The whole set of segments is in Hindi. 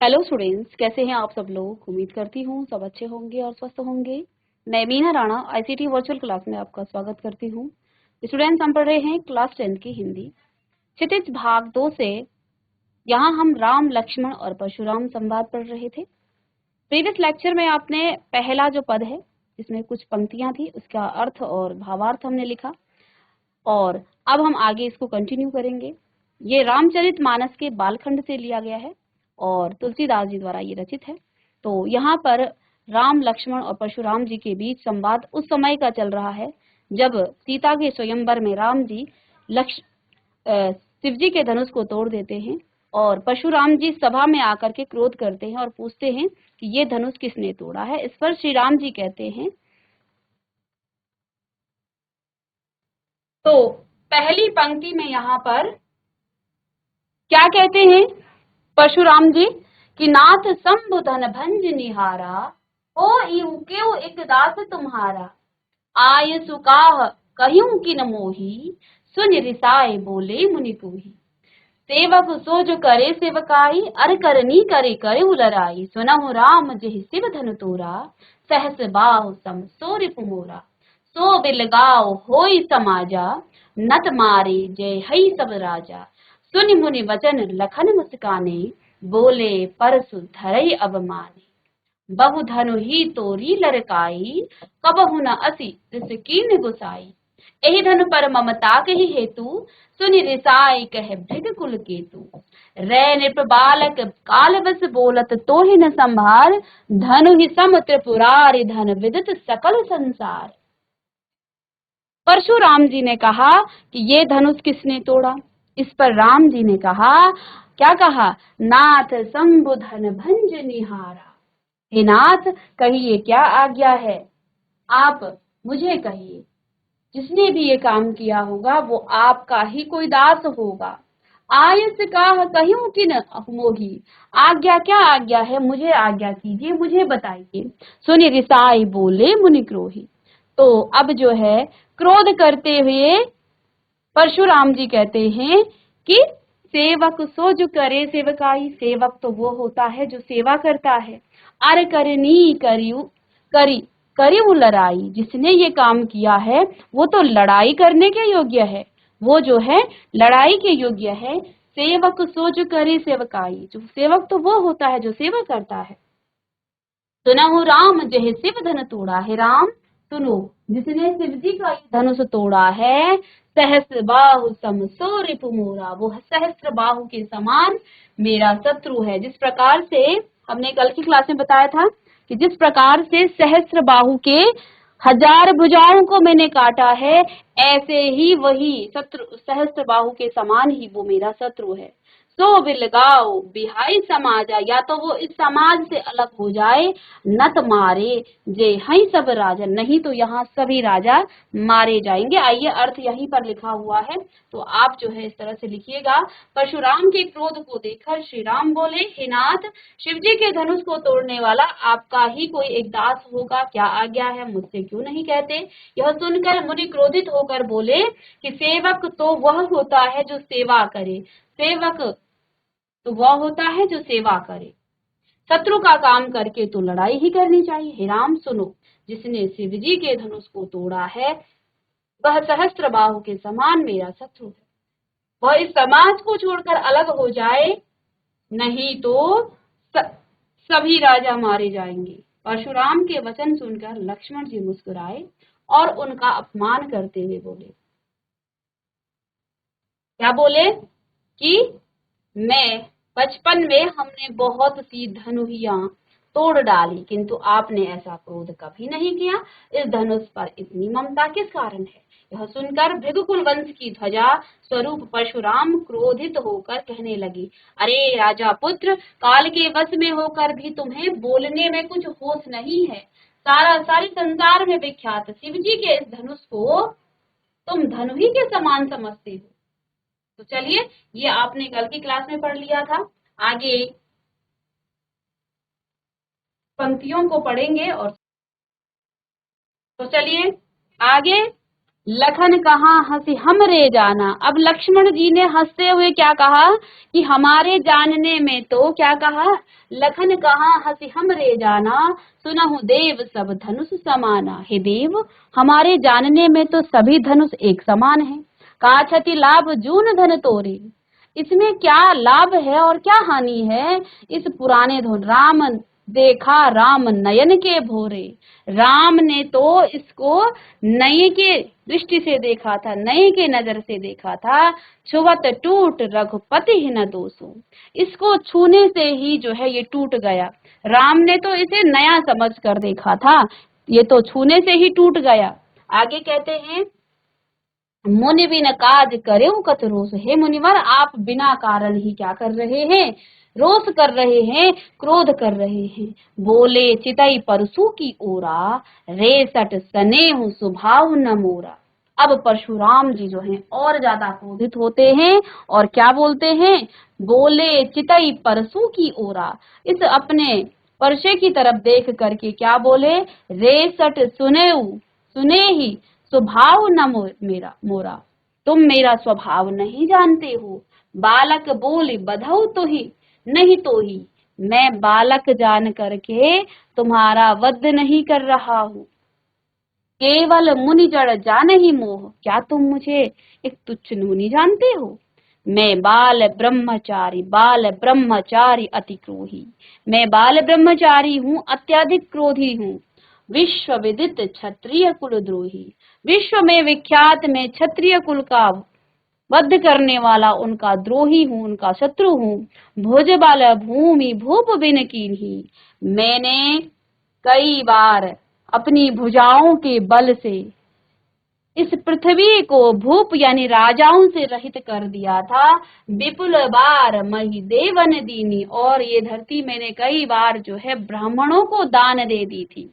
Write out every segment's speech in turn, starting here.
हेलो स्टूडेंट्स, कैसे हैं आप सब लोग। उम्मीद करती हूँ सब अच्छे होंगे और स्वस्थ होंगे। मैं Meena Rana ICT virtual class में आपका स्वागत करती हूँ। स्टूडेंट्स, हम पढ़ रहे हैं क्लास 10 की हिंदी क्षितिज भाग 2 से। यहाँ हम राम लक्ष्मण और परशुराम संवाद पढ़ रहे थे। प्रीवियस लेक्चर में आपने पहला जो पद है जिसमें कुछ पंक्तियां थी उसका अर्थ और भावार्थ हमने लिखा, और अब हम आगे इसको कंटिन्यू करेंगे। ये रामचरितमानस के बालखंड से लिया गया है और तुलसीदास जी द्वारा ये रचित है। तो यहाँ पर राम लक्ष्मण और परशुराम जी के बीच संवाद उस समय का चल रहा है जब सीता के स्वयंवर में राम जी शिव जी के धनुष को तोड़ देते हैं और परशुराम जी सभा में आकर के क्रोध करते हैं और पूछते हैं कि ये धनुष किसने तोड़ा है। इस पर श्री राम जी कहते हैं, तो पहली पंक्ति में यहाँ पर क्या कहते हैं परशुराम जी कि नाथ संबुधन भंज निहारा, हो इहु क्यों एक दास तुम्हारा। आय सुकाह कह्यूं किन मोही, सुन रिसाए बोले मुनि कोही। सेवक सो जो करे सेवकाई, अर करनी करे करे उलराई। सुनहु राम जेहि शिव धन तोरा, सहस बाहु सम सो रिपु मोरा। सो बिलगाओ होई समाजा, नत मारे जय हई सब राजा। सुनि मुनि वचन लखन मुस्काने, बोले परसु धरई अवमाने। बहु धनु ही तोरी लड़काई, कबहु न असी तिस कीन गुसाई। एहि धनु पर ममता के ही हेतु, सुनि रिसाई कह भृग कुल केतु। रै नृप बालक काल बस बोलत तोहि न संभार, धनु ही सम त्रिपुरारि धन विदित सकल संसार। परशुराम जी ने कहा कि ये धनुष किसने तोड़ा। इस पर राम जी ने कहा, क्या कहा, नाथ संबुधन भंज निहारा। हे नाथ, कहिए क्या आज्ञा है, आप मुझे कहिए। जिसने भी ये काम किया होगा वो आपका ही कोई दास होगा। आयस का कह्यूं किन मोही, आज्ञा क्या आज्ञा है, मुझे आज्ञा कीजिए, मुझे बताइए। सुनि रिसाई बोले मुनि क्रोही। तो अब जो है क्रोध करते हुए परशुराम जी कहते हैं कि सेवक सो जो करे सेवकाई। सेवक तो वो होता है जो सेवा करता है। अर करनी करियु करी करी वो लड़ाई, जिसने ये काम किया है वो तो लड़ाई करने के योग्य है, वो जो है लड़ाई के योग्य है। सेवक सो जो करे सेवकाई, जो सेवक तो वो होता है जो सेवा करता है। सुनहु राम जय शिव धन तोड़ा है। राम सुनो, जिसने शिव जी का धनुष तोड़ा है, सहस्त्र बाहु सम सो रिपु मोरा, वो सहस्त्र बाहु के समान मेरा शत्रु है। जिस प्रकार से हमने कल की क्लास में बताया था कि जिस प्रकार से सहस्त्र बाहु के हजार भुजाओं को मैंने काटा है, ऐसे ही वही शत्रु सहस्त्र बाहु के समान ही वो मेरा शत्रु है। सो बिलगाओ बिहाई समाजा, या तो वो इस समाज से अलग हो जाए, नत मारे जे हई सब राजा, नहीं तो यहाँ सभी राजा मारे जाएंगे। आइए अर्थ यहीं पर लिखा हुआ है, तो आप जो है इस तरह से लिखिएगा। परशुराम के क्रोध को देखकर श्री राम बोले, हे नाथ, शिव जी के धनुष को तोड़ने वाला आपका ही कोई एक दास होगा, क्या आज्ञा है, मुझसे क्यों नहीं कहते। यह सुनकर मुनि क्रोधित होकर बोले कि सेवक तो वह होता है जो सेवा करे, सेवक तो वह होता है जो सेवा करे, शत्रु का काम करके तो लड़ाई ही करनी चाहिए। हे राम सुनो, जिसने शिव जी के धनुष को तोड़ा है वह सहस्त्र बाहु के समान मेरा शत्रु है। वह इस समाज को छोड़कर अलग हो जाए, नहीं तो सभी राजा मारे जाएंगे। परशुराम के वचन सुनकर लक्ष्मण जी मुस्कुराए और उनका अपमान करते हुए बोले, क्या बोले कि मैं बचपन में हमने बहुत सी धनुहियां तोड़ डाली, किंतु आपने ऐसा क्रोध कभी नहीं किया। इस धनुष पर इतनी ममता किस कारण है। यह सुनकर भृगुकुल वंश की ध्वजा स्वरूप परशुराम क्रोधित होकर कहने लगी, अरे राजा पुत्र, काल के वश में होकर भी तुम्हें बोलने में कुछ होश नहीं है। सारी संसार में विख्यात शिव जी के इस धनुष को तुम धनु ही के समान समझते हो। तो चलिए, ये आपने कल की क्लास में पढ़ लिया था। आगे पंक्तियों को पढ़ेंगे और तो चलिए आगे लखन कहाँ हंसी हमरे जाना। अब लक्ष्मण जी ने हंसते हुए क्या कहा कि हमारे जानने में तो क्या कहा, लखन कहाँ हंसी हमरे जाना, सुनहु देव सब धनुष समाना। हे देव, हमारे जानने में तो सभी धनुष एक समान है। कहा छति लाभ जून धन तोरे, इसमें क्या लाभ है और क्या हानि है। इस पुराने धन राम देखा राम नयन के भोरे, राम ने तो इसको नए के दृष्टि से देखा था, नए के नजर से देखा था। छुवत टूट रघुपति ही न दोषो, इसको छूने से ही जो है ये टूट गया। राम ने तो इसे नया समझ कर देखा था, ये तो छूने से ही टूट गया। आगे कहते हैं मुनि बिन काज करे कत रोष। हे मुनिवर, आप बिना कारण ही क्या कर रहे हैं, रोष कर रहे हैं, क्रोध कर रहे हैं। बोले चितई परसु की ओरा, रेसट स्नेह स्वभाव न मोरा। अब परशुराम जी जो हैं और ज्यादा क्रोधित होते हैं और क्या बोलते हैं, बोले चितई परसु की ओरा, इस अपने परसे की तरफ देख करके क्या बोले, रेसट सुने ही स्वभाव न मेरा मोरा, तुम मेरा स्वभाव नहीं जानते हो। बालक बोल बधौ तो ही नहीं तो ही, मैं बालक जान करके तुम्हारा वध नहीं कर रहा हूँ। केवल मुनि जड़ जान ही मोह, क्या तुम मुझे एक तुच्छ मुनि जानते हो। मैं बाल ब्रह्मचारी अति क्रोही, मैं बाल ब्रह्मचारी हूँ, अत्यधिक क्रोधी हूँ। विश्व विदित क्षत्रिय कुल द्रोही, विश्व में विख्यात में क्षत्रिय कुल का वध करने वाला उनका द्रोही हूँ, उनका शत्रु हूँ। भुज बल भूमि भूप बिन कीन्ही, मैंने कई बार अपनी भुजाओं के बल से इस पृथ्वी को भूप यानी राजाओं से रहित कर दिया था। विपुल बार मही देवन दीनी, और ये धरती मैंने कई बार जो है ब्राह्मणों को दान दे दी थी।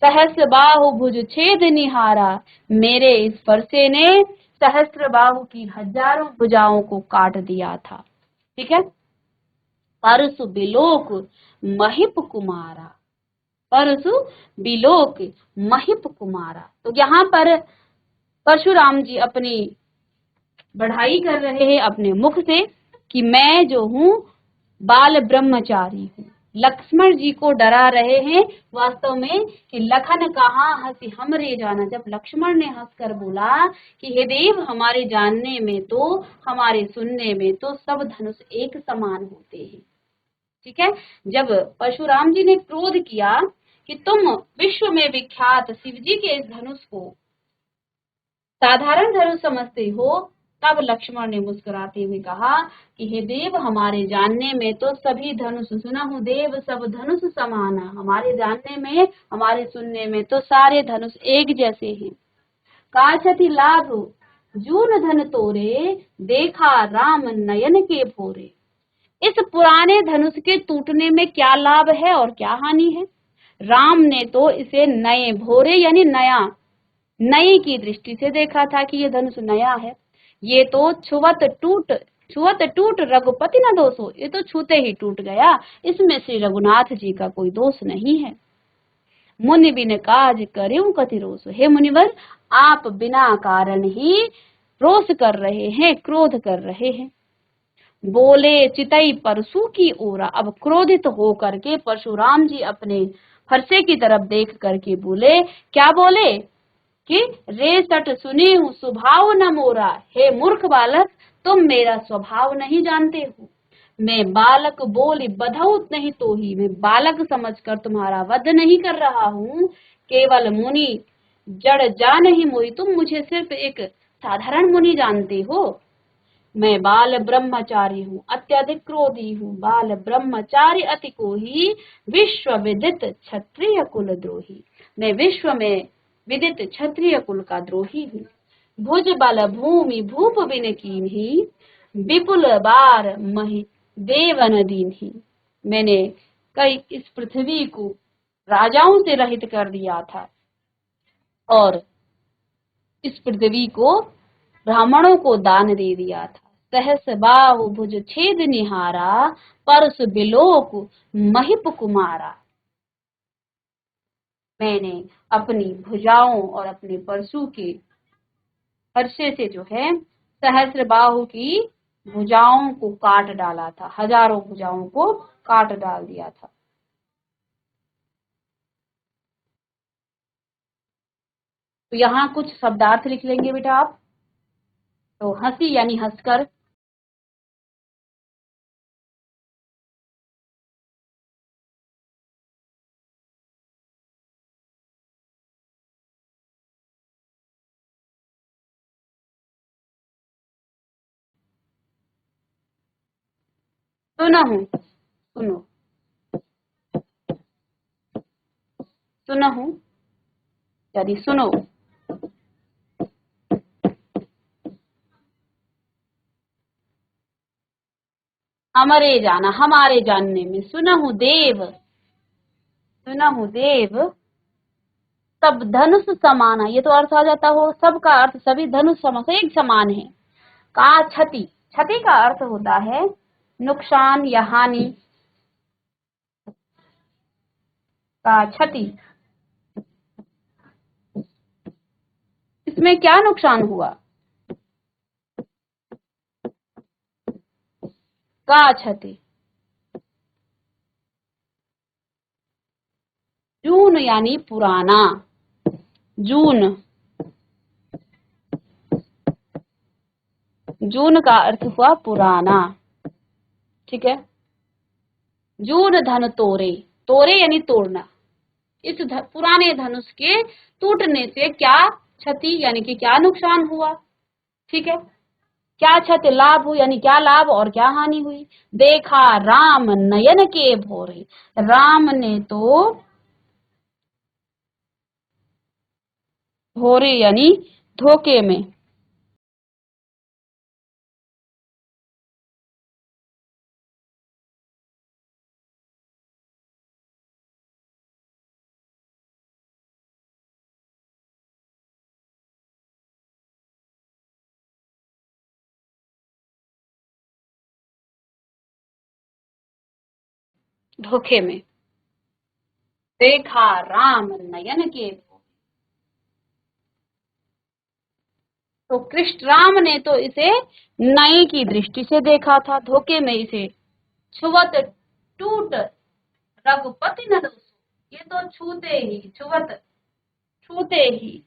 सहस्र बाहु भुज छेद निहारा, मेरे इस फरसे ने सहस्र बाहु की हजारों भुजाओं को काट दिया था। ठीक है, परसु बिलोक महिप कुमारा, परसु बिलोक महिप कुमारा। तो यहाँ पर परशुराम जी अपनी बढ़ाई कर रहे हैं अपने मुख से कि मैं जो हूँ बाल ब्रह्मचारी हूँ। लक्ष्मण जी को डरा रहे हैं वास्तव में कि लखन कहाँ हंसी हमरे जाना। जब लक्ष्मण ने हंसकर बोला कि हे देव, हमारे जानने में तो, हमारे सुनने में तो सब धनुष एक समान होते हैं। ठीक है, जब परशुराम जी ने क्रोध किया कि तुम विश्व में विख्यात शिव जी के इस धनुष को साधारण धनुष समझते हो, तब लक्ष्मण ने मुस्कुराते हुए कहा कि हे देव, हमारे जानने में तो सभी धनुष, सुनहु देव सब धनुष समाना, हमारे जानने में, हमारे सुनने में तो सारे धनुष एक जैसे हैं। काछति लाभ जून धन तोरे, देखा राम नयन के भोरे। इस पुराने धनुष के टूटने में क्या लाभ है और क्या हानि है। राम ने तो इसे नए भोरे यानी नया, नई की दृष्टि से देखा था कि ये धनुष नया है। ये तो छुवत टूट रघुपति न दोषो, ये तो छूते ही टूट गया, इसमें श्री रघुनाथ जी का कोई दोष नहीं है। मुनि बिन काज करें कति रोष। हे मुनिवर, आप बिना कारण ही रोष कर रहे हैं, क्रोध कर रहे हैं। बोले चितई परसु की ओरा, अब क्रोधित हो करके परशुराम जी अपने फरसे की तरफ देख करके बोले, क्या बोले कि रे सट सुने हूँ स्वभाव न मोरा। हे मूर्ख बालक, तुम मेरा स्वभाव नहीं जानते हो। मैं बालक बोली बधौत नहीं तो ही, मैं बालक समझकर तुम्हारा वध नहीं कर रहा हूँ। केवल मुनि जड़ जा नहीं मोई, तुम मुझे सिर्फ एक साधारण मुनि जानते हो। मैं बाल ब्रह्मचारी हूँ, अत्यधिक क्रोधी हूँ। बाल ब्रह्मचारी अति को ही, विश्व विदित क्षत्रिय कुल द्रोही, मैं विश्व में विदित क्षत्रिय कुल का द्रोही हूँ। भुज बल भूमि भूप बिन कीन्ही, विपुल बार मही देवन दीन्ही। मैंने कई इस पृथ्वी को राजाओं से रहित कर दिया था और इस पृथ्वी को ब्राह्मणों को दान दे दिया था। सहस बाहु भुज छेद निहारा, परस बिलोक महिप कुमारा। मैंने अपनी भुजाओं और अपने परशु के फरसे से जो है सहस्त्रबाहु की भुजाओं को काट डाला था, हजारों भुजाओं को काट डाल दिया था। तो यहाँ कुछ शब्दार्थ लिख लेंगे बेटा आप। तो हंसी यानी हंसकर, सुनहु, सुनो, सुनहु यानी सुनो, हमारे जाना, हमारे जानने में, सुनहु देव, सुनहु देव सब धनुष समान है, ये तो अर्थ आ जाता हो, सबका अर्थ सभी धनुष समान एक समान है। का क्षति, क्षति का अर्थ होता है नुकसान या हानि, का क्षति, इसमें क्या नुकसान हुआ, का क्षति। जून यानी पुराना, जून, जून का अर्थ हुआ पुराना, ठीक है। जून धन तोरे, तोरे यानी तोड़ना, इस पुराने धनुष के टूटने से क्या क्षति यानी कि क्या नुकसान हुआ, ठीक है। क्या क्षति, लाभ हुई यानी क्या लाभ और क्या हानि हुई। देखा राम नयन के भोरे, राम ने तो, भोरे यानी धोखे में, धोखे में। देखा राम नयन के भोरे, तो कृष्ण राम ने तो इसे नए की दृष्टि से देखा था, धोखे में इसे। छुवत टूट रघुपति न दोषो, ये तो छूते ही, छुवत छूते ही,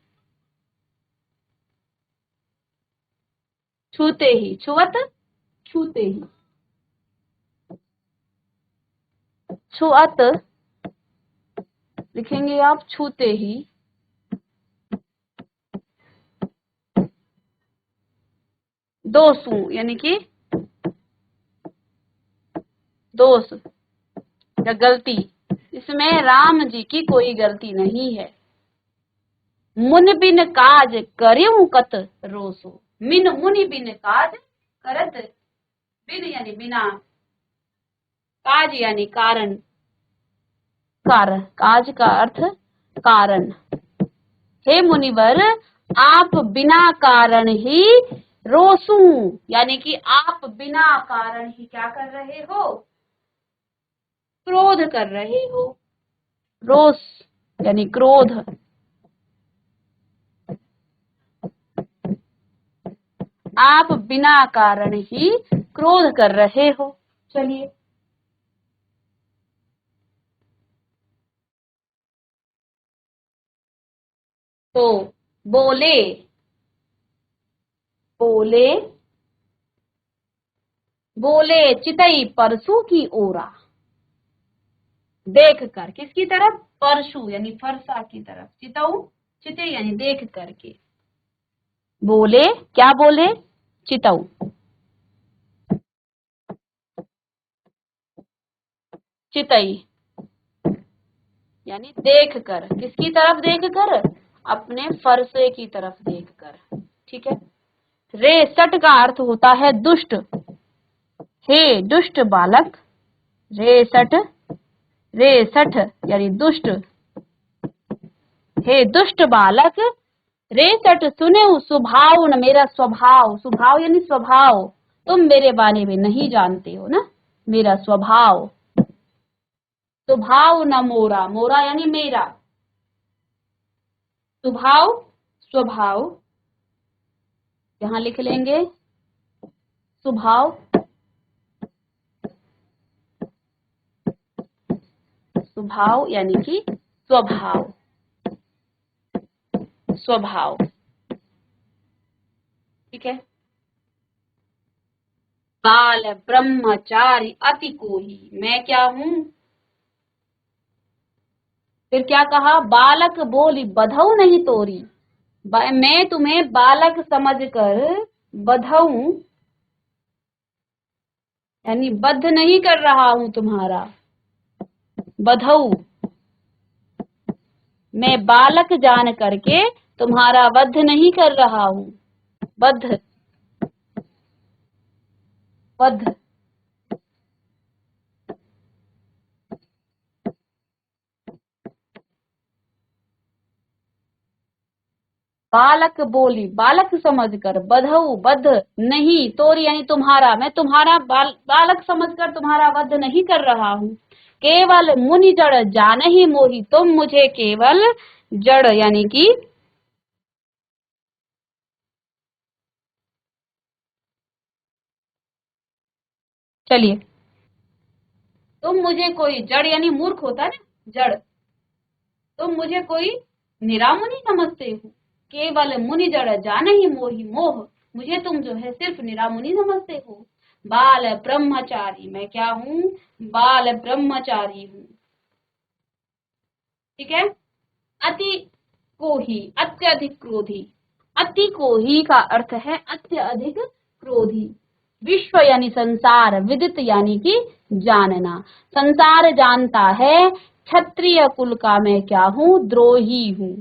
छूते ही, छुवत छूते ही, छुअत लिखेंगे आप, छूते ही। दोषु यानी कि दोष या गलती, इसमें राम जी की कोई गलती नहीं है। मुनि बिन काज करियु कत रोसो, मिन मुनि बिन काज करत, बिन यानी बिना, काज यानी कारण, कारण, काज का अर्थ कारण। हे मुनिवर आप बिना कारण ही रोसू, यानी कि आप बिना कारण ही क्या कर रहे हो, क्रोध कर रहे हो। रोष यानी क्रोध, आप बिना कारण ही क्रोध कर रहे हो। चलिए, तो बोले, बोले, बोले चितई परसू की ओरा, देख कर, किसकी तरफ, परशु यानी फरसा की तरफ, चितऊ, चिते यानी देख करके। बोले, क्या बोले, चितऊ, चितई यानी देख कर, किसकी तरफ देख कर, अपने फरसे की तरफ देख कर, ठीक है। रे सट का अर्थ होता है दुष्ट, हे दुष्ट बालक, रे सट, रे सठ यानी दुष्ट, हे दुष्ट बालक, रे सट सुने स्वभाव न मेरा स्वभाव, स्वभाव यानी स्वभाव, तुम मेरे बारे में नहीं जानते हो ना, मेरा स्वभाव। स्वभाव न मोरा, मोरा यानी मेरा, स्वभाव, स्वभाव यहां लिख लेंगे स्वभाव, स्वभाव यानी कि स्वभाव, स्वभाव। ठीक है। बाल ब्रह्मचारी अति कोही, मैं क्या हूं? फिर क्या कहा? बालक बोली बधऊ नहीं तोरी, मैं तुम्हें बालक समझकर बधऊ यानी बद्ध नहीं कर रहा हूं तुम्हारा, बधऊ, मैं बालक जान करके तुम्हारा वध नहीं कर रहा हूं, बद्ध, वध। बालक बोली बालक समझकर, बधऊ बद्ध नहीं, तोरी यानी तुम्हारा, मैं तुम्हारा बालक समझकर तुम्हारा वध नहीं कर रहा हूँ। केवल मुनि जड़ जान ही मोही, तुम मुझे केवल जड़ यानी कि चलिए, तुम मुझे कोई जड़ यानी मूर्ख होता है ना, जड़, तुम मुझे कोई निरामुनि समझते हो। केवल मुनि जड़ जान ही मोही, मोह, मुझे तुम जो है सिर्फ निरामुनि समझते हो। बाल ब्रह्मचारी, मैं क्या हूँ? बाल ब्रह्मचारी हूँ। ठीक है। अति कोही, अत्यधिक क्रोधी, अति कोही का अर्थ है अत्यधिक क्रोधी। विश्व यानी संसार, विदित यानी कि जानना, संसार जानता है क्षत्रिय कुल का मैं क्या हूँ? द्रोही हूँ।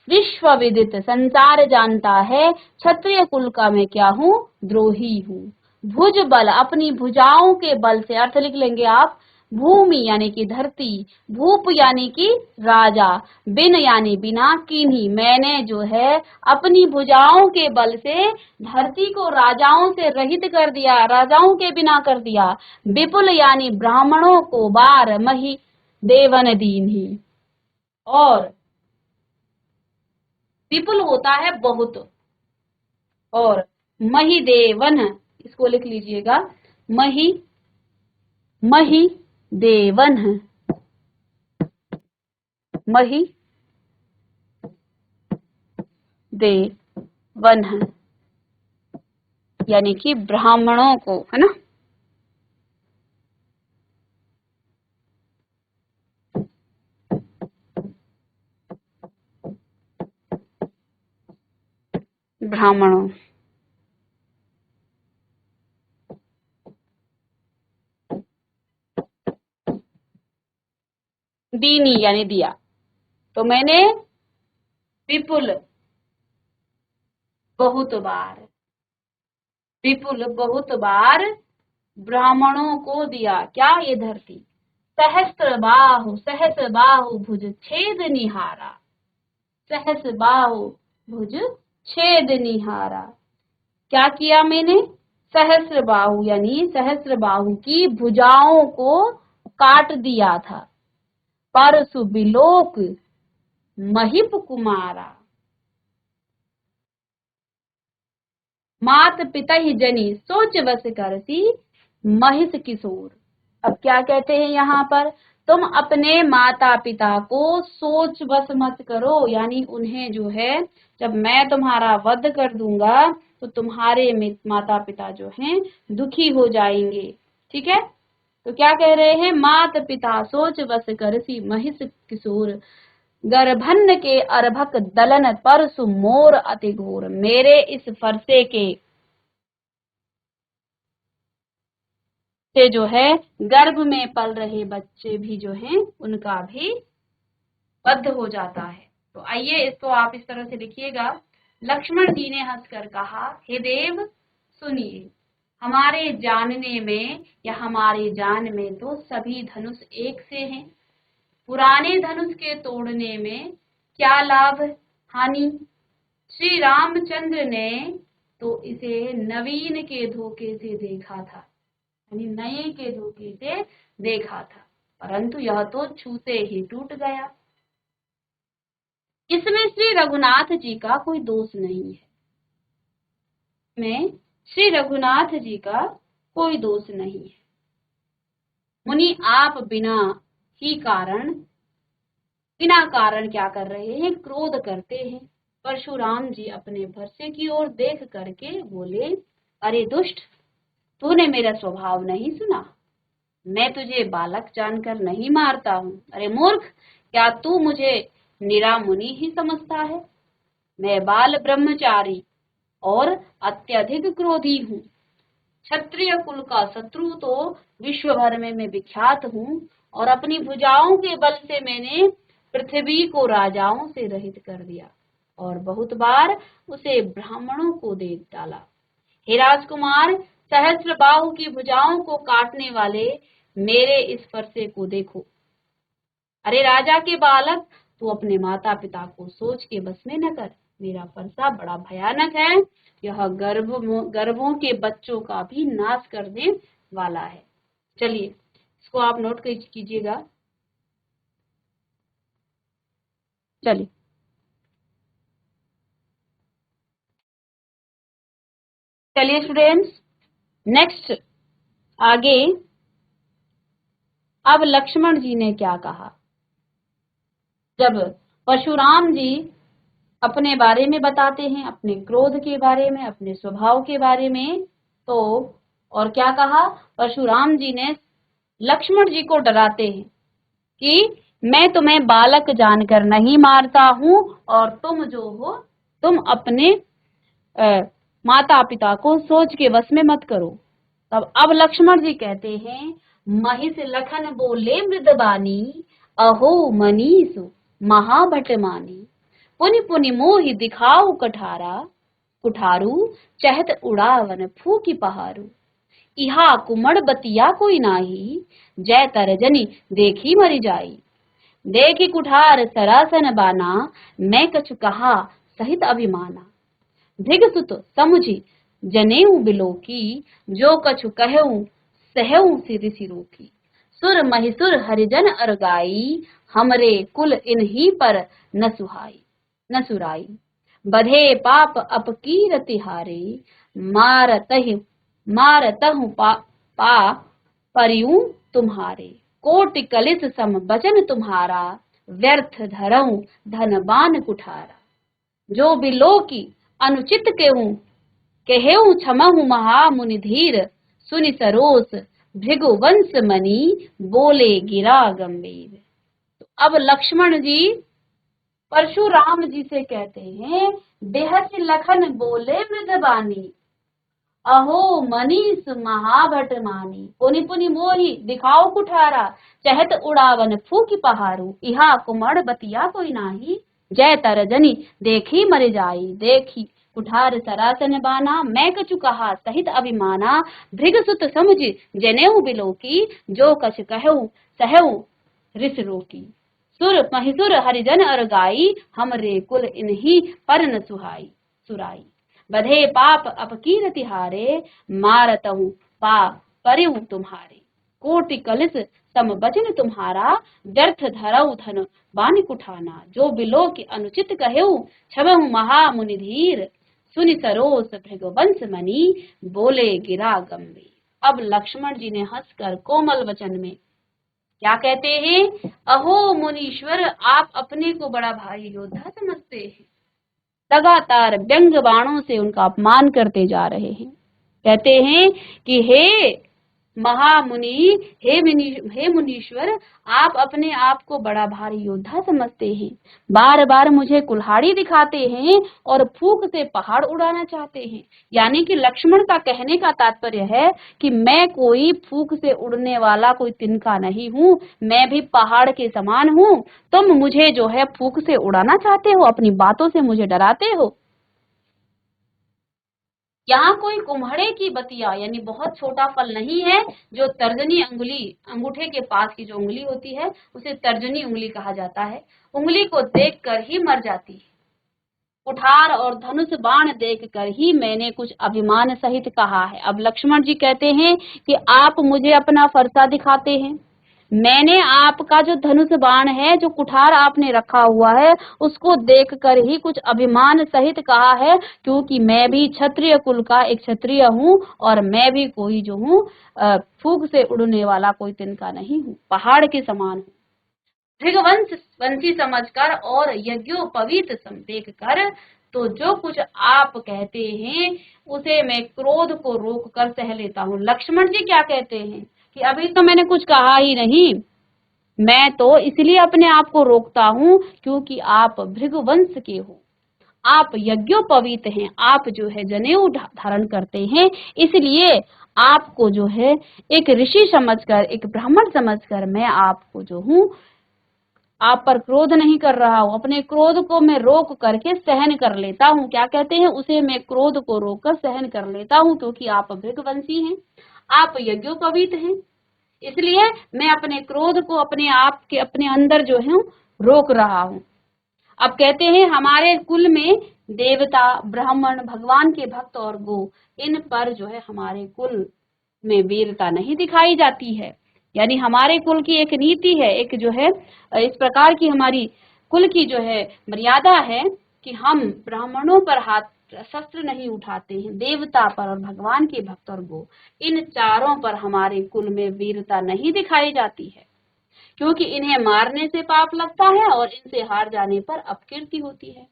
विश्व विदित, संसार जानता है क्षत्रिय कुल का मैं क्या हूँ? द्रोही हूँ। भुज बल, अपनी भुजाओं के बल से, अर्थ लिख लेंगे आप, भूमि यानी कि धरती, भूप यानी कि राजा, बिन यानी बिना, किन्हीं मैंने जो है अपनी भुजाओं के बल से धरती को राजाओं से रहित कर दिया, राजाओं के बिना कर दिया। विपुल यानी ब्राह्मणों को बार, मही देवन दीन ही, और विपुल होता है बहुत, और मही देवन, इसको लिख लीजिएगा, मही, मही देवन, मही देवन यानी कि ब्राह्मणों को, है ना। ब्राह्मणों, दीनी यानी दिया, तो मैंने विपुल बहुत बार, विपुल बहुत बार ब्राह्मणों को दिया क्या? ये धरती। सहस्र बाहु भुज छेद निहारा, सहस्र बाहु भुज छेद निहारा, क्या किया मैंने? सहस्र बाहु यानी सहस्र बाहु की भुजाओं को काट दिया था। परसु बिलोक महिप कुमारा, मात पिता ही जनी सोच बस करती महिष किशोर। अब क्या कहते हैं यहाँ पर? तुम अपने माता पिता को सोच बस मत करो, यानी उन्हें जो है जब मैं तुम्हारा वध कर दूंगा तो तुम्हारे माता पिता जो हैं दुखी हो जाएंगे। ठीक है। तो क्या कह रहे हैं? मात पिता सोच बस करसी महिष किशोर, गर्भन्न के अर्भक दलन परसु मोर अति घोर, मेरे इस फरसे के से जो है गर्भ में पल रहे बच्चे भी जो हैं उनका भी वध हो जाता है। तो आइए इसको आप इस तरह से लिखिएगा। लक्ष्मण जी ने हंसकर कहा, हे देव सुनिए, हमारे जानने में या हमारे जान में तो सभी धनुष एक से हैं, पुराने धनुष के तोड़ने में क्या लाभ हानि। श्री रामचंद्र ने तो इसे नवीन के धोखे से देखा था, यानी नए के धोखे से देखा था, परंतु यह तो छूते ही टूट गया। इसमें श्री रघुनाथ जी का कोई दोष नहीं है। में श्री रघुनाथ जी का कोई दोष नहीं है। मुनि आप बिना कारण क्या कर रहे हैं? क्रोध करते हैं। परशुराम जी अपने भरसे की ओर देख करके बोले, अरे दुष्ट, तूने मेरा स्वभाव नहीं सुना। मैं तुझे बालक जानकर नहीं मारता हूँ। अरे मूर्ख, क्या तू मुझे निरा मुनि ही समझता है? मैं बाल ब्रह्मचारी और अत्यधिक क्रोधी हूँ। क्षत्रिय कुल का शत्रु तो विश्व भर में मैं विख्यात हूँ, और अपनी भुजाओं के बल से मैंने पृथ्वी को राजाओं से रहित कर दिया और बहुत बार उसे ब्राह्मणों को दे डाला। हे राजकुमार, सहस्र बाहु की भुजाओं को काटने वाले मेरे इस फरसे को देखो। अरे राजा के बालक, तू अपने माता पिता को सोच के बस में न कर। मेरा फरसा बड़ा भयानक है। यह गर्भों के बच्चों का भी नाश करने वाला है। चलिए, इसको आप नोट कीजिएगा। चलिए, स्टूडेंट्स, नेक्स्ट आगे अब लक्ष्मण जी ने क्या कहा। जब परशुराम जी अपने बारे में बताते हैं, अपने क्रोध के बारे में, अपने स्वभाव के बारे में, तो और क्या कहा? परशुराम जी ने लक्ष्मण जी को डराते हैं कि मैं तुम्हें बालक जानकर नहीं मारता हूं, और तुम जो हो, तुम अपने माता पिता को सोच के वश में मत करो। तब अब लक्ष्मण जी कहते हैं, महिष लखन बोले मृदबानी, अहो मनीषु महाभटमानी। पुनि पुनि मोहि दिखाऊ कुठारू, चहत उड़ावन फूकी पहारू। इहा कुमड़ बतिया कोई नाही, जय तरजनी देखी मरी जाई। देखी कुठार सरासन बाना, मैं कछु कहा सहित अभिमाना। धिगसुत समुझी जनेऊ बिलोकी, जो कछु कहूँ सहऊ सिरि सिरोकी। सुर महिसुर हरिजन अरगाई, हमरे कुल इन्हीं पर न सुराई। बधे पाप अपकीर तिहारे, मारतहु पा परियूं तुम्हारे। कोटि कलित सम बचन तुम्हारा, व्यर्थ धरऊं धनबान कुठारा। जो बिलो की अनुचित केहूं क्षमहु महामुनि धीर, सुनि सरोस भृगुवंश मणि, बोले गिरा गंभीर। तो अब लक्ष्मण जी परशुराम जी से कहते हैं, बेहस लखन बोले मृदबानी, अहो मनीष महाभट मानी। पुनि पुनि मोहि दिखाओ कुठारा, चहत उड़ावन फूकी पहारू। इहा कुमड़ बतिया कोई नाही, जय तरजनी देखी मर जाई। देखी कुठार सरासन बाना, मैं कछु कहा सहित अभिमाना। भृगसुत समझ जनेऊ बिलोकी, जो कछ कहूँ सहऊ रिस रोकी। सुर महिसुर हरिजन अरगाई, हमरे कुल इन्हीं पर न सुराई। बधे पाप अपकीर तिहारे, मारतहु पा परिऊ तुम्हारे। कोटि कलिस सम बचन तुम्हारा, व्यर्थ धरऊ धन बानी कुठाना। जो बिलो की अनुचित कहूँ क्षमहु महामुनि धीर, सुनि सरोस भृगुवंश मणि, बोले गिरा गंभीर। अब लक्ष्मण जी ने हंसकर कोमल वचन में क्या कहते हैं? अहो मुनीश्वर, आप अपने को बड़ा भारी योद्धा समझते हैं। लगातार व्यंग बाणों से उनका अपमान करते जा रहे हैं। कहते हैं कि हे महामुनि, हे मुनीश्वर, आप अपने आप को बड़ा भारी योद्धा समझते हैं। बार बार मुझे कुल्हाड़ी दिखाते हैं और फूंक से पहाड़ उड़ाना चाहते हैं। यानी कि लक्ष्मण का कहने का तात्पर्य है कि मैं कोई फूंक से उड़ने वाला कोई तिनका नहीं हूँ, मैं भी पहाड़ के समान हूँ। तुम मुझे जो है फूंक से उड़ाना चाहते हो, अपनी बातों से मुझे डराते हो। यहाँ कोई कुम्हड़े की बतिया यानी बहुत छोटा फल नहीं है, जो तर्जनी अंगुली, अंगूठे के पास की जो उंगली होती है उसे तर्जनी उंगली कहा जाता है। उंगली को देखकर ही मर जाती है। कुठार और धनुष बाण देखकर ही मैंने कुछ अभिमान सहित कहा है। अब लक्ष्मण जी कहते हैं कि आप मुझे अपना फरसा दिखाते हैं, मैंने आपका जो धनुष बाण है, जो कुठार आपने रखा हुआ है, उसको देखकर ही कुछ अभिमान सहित कहा है, क्योंकि मैं भी क्षत्रिय कुल का एक क्षत्रिय हूँ और मैं भी कोई जो हूँ फूंक से उड़ने वाला कोई तिनका नहीं हूँ, पहाड़ के समान हूँ। भृगवंश वंशी समझकर और यज्ञोपवीत देख कर तो जो कुछ आप कहते हैं उसे मैं क्रोध को रोक कर सह लेता हूँ। लक्ष्मण जी क्या कहते हैं कि अभी तो मैंने कुछ कहा ही नहीं, मैं तो इसलिए अपने आप को रोकता हूँ क्योंकि आप भृगुवंश के हो, आप यज्ञोपवीत हैं, आप जो है जनेऊ धारण करते हैं, इसलिए आपको जो है एक ऋषि समझकर, एक ब्राह्मण समझकर मैं आपको जो हूँ, आप पर क्रोध नहीं कर रहा हूँ, अपने क्रोध को मैं रोक करके सहन कर लेता हूँ। क्या कहते हैं, उसे मैं क्रोध को रोक कर सहन कर लेता हूँ, क्योंकि आप भृगवंशी हैं, आप यज्ञोपवीत हैं, इसलिए मैं अपने क्रोध को अपने आप के अपने अंदर जो है रोक रहा हूँ। अब कहते हैं हमारे कुल में देवता, ब्राह्मण, भगवान के भक्त और गो, इन पर जो है हमारे कुल में वीरता नहीं दिखाई जाती है। यानी हमारे कुल की एक नीति है, एक जो है इस प्रकार की हमारी कुल की जो है मर्यादा है कि हम ब्राह्मणों पर हाथ शस्त्र नहीं उठाते हैं, देवता पर और भगवान के भक्त और गो, इन चारों पर हमारे कुल में वीरता नहीं दिखाई जाती है, क्योंकि इन्हें मारने से पाप लगता है और इनसे हार जाने पर अपकीर्ति होती है।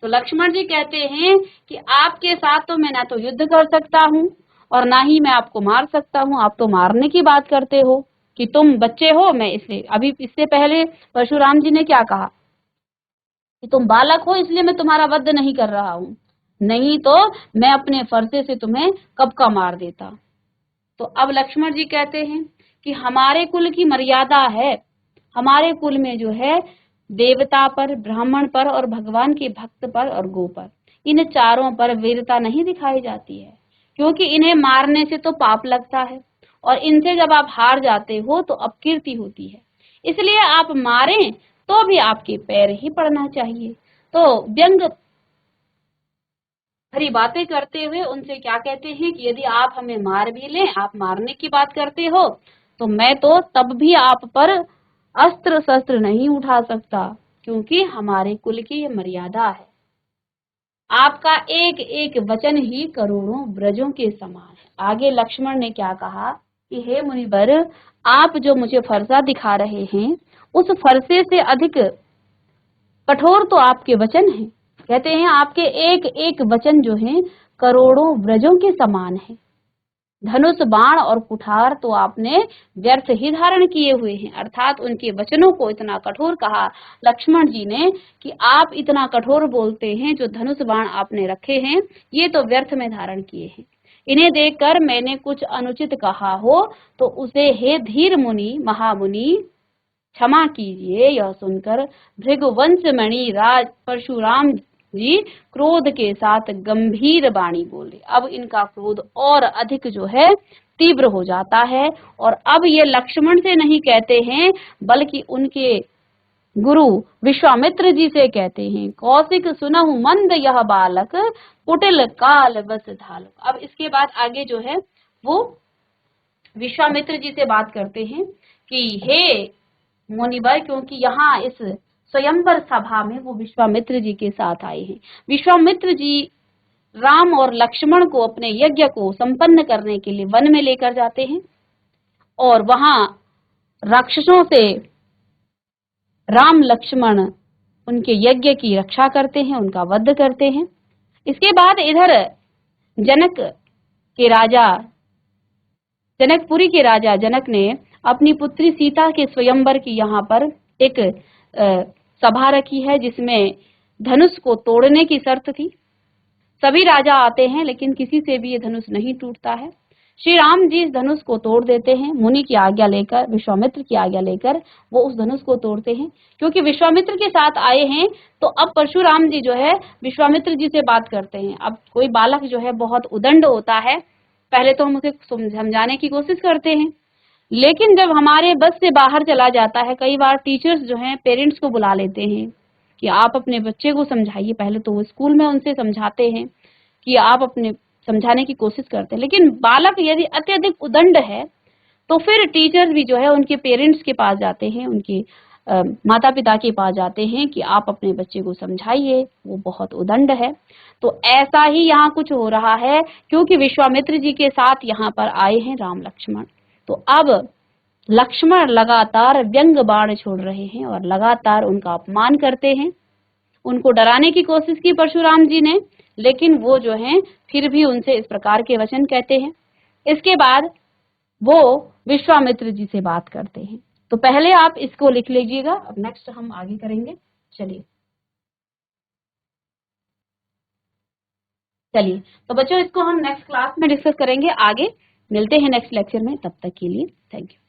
तो लक्ष्मण जी कहते हैं कि आपके साथ तो मैं ना तो युद्ध कर सकता हूँ और ना ही मैं आपको मार सकता हूँ, आप तो मारने की बात करते हो कि तुम बच्चे हो, मैं इसलिए अभी इससे पहले परशुराम जी ने क्या कहा कि तुम बालक हो इसलिए मैं तुम्हारा वध नहीं कर रहा हूँ, नहीं तो मैं अपने फरसे से तुम्हें कब का मार देता। तो अब लक्ष्मण जी कहते हैं कि हमारे कुल की मर्यादा है, हमारे कुल में जो है देवता पर, ब्राह्मण पर और भगवान के भक्त पर और गो पर, इन चारों पर वीरता नहीं दिखाई जाती है, क्योंकि इन्हें मारने से तो पाप लगता है और इनसे जब आप हार जाते हो तो अपकीर्ति होती है, इसलिए आप मारें तो भी आपके पैर ही पड़ना चाहिए। तो व्यंग भरी बातें करते हुए उनसे क्या कहते हैं कि यदि आप हमें मार भी लें, आप मारने की बात करते हो, तो मैं तो तब भी आप पर अस्त्र शस्त्र नहीं उठा सकता, क्योंकि हमारे कुल की ये मर्यादा है। आपका एक एक वचन ही करोड़ों ब्रजों के समान है। आगे लक्ष्मण ने क्या कहा कि हे मुनिवर, आप जो मुझे फरसा दिखा रहे हैं, उस फरसे से अधिक कठोर तो आपके वचन हैं। कहते हैं आपके एक एक वचन जो हैं करोड़ों व्रजों के समान है। धनुष, बाण और कुठार तो आपने व्यर्थ ही धारण किए हुए हैं, अर्थात उनके वचनों को इतना कठोर कहा लक्ष्मण जी ने कि आप इतना कठोर बोलते हैं, जो धनुष बाण आपने रखे हैं ये तो व्यर्थ में धारण किए हैं। इन्हें देखकर मैंने कुछ अनुचित कहा हो तो उसे हे धीर मुनि, महामुनि, क्षमा कीजिए। यह सुनकर भृगुवंश मणि राज परशुराम जी क्रोध के साथ गंभीर वाणी बोले। अब इनका क्रोध और अधिक जो है तीव्र हो जाता है, और अब ये लक्ष्मण से नहीं कहते हैं बल्कि उनके गुरु विश्वामित्र जी से कहते हैं, कौशिक सुनहु मंद यह बालक, कुटिल काल बस धालक। अब इसके बाद आगे जो है वो विश्वामित्र जी से बात करते हैं कि हे मुनिवर, क्योंकि यहाँ इस स्वयंवर सभा में वो विश्वामित्र जी के साथ आए हैं। विश्वामित्र जी राम और लक्ष्मण को अपने यज्ञ को संपन्न करने के लिए वन में लेकर जाते हैं और वहां राक्षसों से राम लक्ष्मण उनके यज्ञ की रक्षा करते हैं, उनका वध करते हैं। इसके बाद इधर जनक के राजा, जनकपुरी के राजा जनक ने अपनी पुत्री सीता के स्वयंवर की यहाँ पर एक सभा रखी है, जिसमें धनुष को तोड़ने की शर्त थी। सभी राजा आते हैं लेकिन किसी से भी ये धनुष नहीं टूटता है। श्री राम जी इस धनुष को तोड़ देते हैं, मुनि की आज्ञा लेकर, विश्वामित्र की आज्ञा लेकर वो उस धनुष को तोड़ते हैं। क्योंकि विश्वामित्र के साथ आए हैं तो अब परशुराम जी जो है विश्वामित्र जी से बात करते हैं। अब कोई बालक जो है बहुत उदंड होता है, पहले तो हम उसे समझाने की कोशिश करते हैं, लेकिन जब हमारे बस से बाहर चला जाता है, कई बार टीचर्स जो हैं पेरेंट्स को बुला लेते हैं कि आप अपने बच्चे को समझाइए। पहले तो वो स्कूल में उनसे समझाते हैं कि आप अपने समझाने की कोशिश करते हैं, लेकिन बालक यदि अत्यधिक उदंड है तो फिर टीचर्स भी जो है उनके पेरेंट्स के पास जाते हैं, उनके माता पिता के पास जाते हैं कि आप अपने बच्चे को समझाइए, वो बहुत उदंड है। तो ऐसा ही यहाँ कुछ हो रहा है, क्योंकि विश्वामित्र जी के साथ यहाँ पर आए हैं राम लक्ष्मण। तो अब लक्ष्मण लगातार व्यंग बाण छोड़ रहे हैं और लगातार उनका अपमान करते हैं। उनको डराने की कोशिश की परशुराम जी ने, लेकिन वो जो हैं फिर भी उनसे इस प्रकार के वचन कहते हैं। इसके बाद वो विश्वामित्र जी से बात करते हैं। तो पहले आप इसको लिख लीजिएगा, अब नेक्स्ट हम आगे करेंगे। चलिए चलिए, तो बच्चों इसको हम नेक्स्ट क्लास में डिस्कस करेंगे आगे। मिलते हैं नेक्स्ट लेक्चर में, तब तक के लिए थैंक यू।